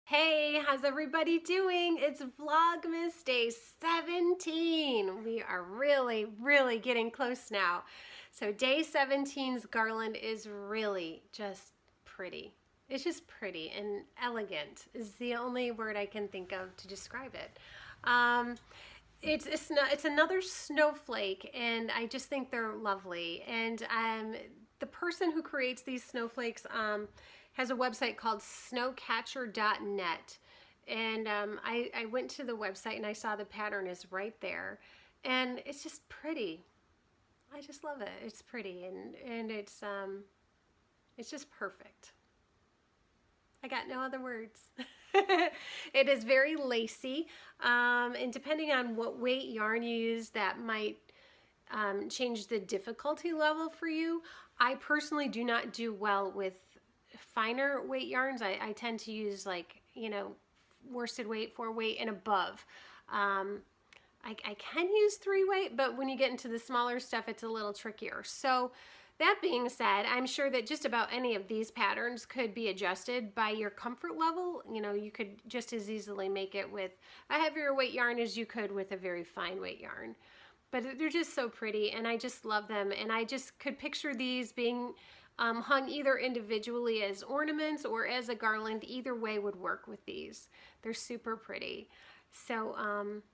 Hey, how's everybody doing? It's Vlogmas day 17. We are really getting close now. So day 17's garland is really just pretty. It's just pretty and elegant is the only word I can think of to describe it. It's another snowflake, and I just think they're lovely. And the person who creates these snowflakes has a website called snowcatcher.net. And I went to the website and I saw the pattern is right there. And it's just pretty. I just love it. It's pretty and it's just perfect. I got no other words. It is very lacy, and depending on what weight yarn you use, that might change the difficulty level for you. I personally do not do well with finer weight yarns. I tend to use, like, you know, worsted weight, 4 weight and above. I can use 3 weight, but when you get into the smaller stuff, it's a little trickier. So that being said, I'm sure that just about any of these patterns could be adjusted by your comfort level. You know, you could just as easily make it with a heavier weight yarn as you could with a very fine weight yarn. But they're just so pretty, and I just love them. And I just could picture these being hung either individually as ornaments or as a garland. Either way would work with these. They're super pretty. So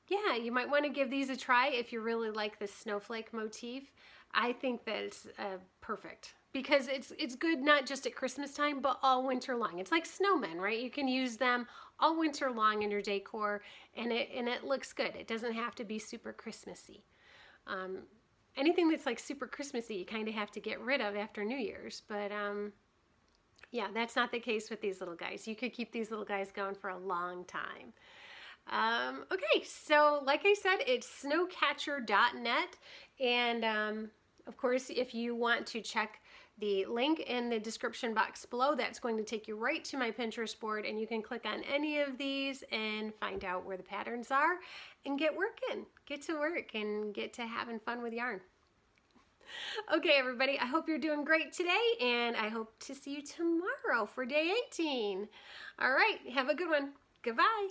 yeah, you might want to give these a try if you really like the snowflake motif. I think that it's perfect because it's good not just at Christmas time, but all winter long. It's like snowmen, right? You can use them all winter long in your decor, and it looks good. It doesn't have to be super Christmassy. Anything that's like super Christmassy, you kind of have to get rid of after New Year's. But yeah, that's not the case with these little guys. You could keep these little guys going for a long time. Okay, so like I said, it's snowcatcher.net, and of course, if you want to check the link in the description box below, that's going to take you right to my Pinterest board, and you can click on any of these and find out where the patterns are and get working, get to work, and get to having fun with yarn. Okay, everybody, I hope you're doing great today, and I hope to see you tomorrow for day 18. All right, have a good one. Goodbye.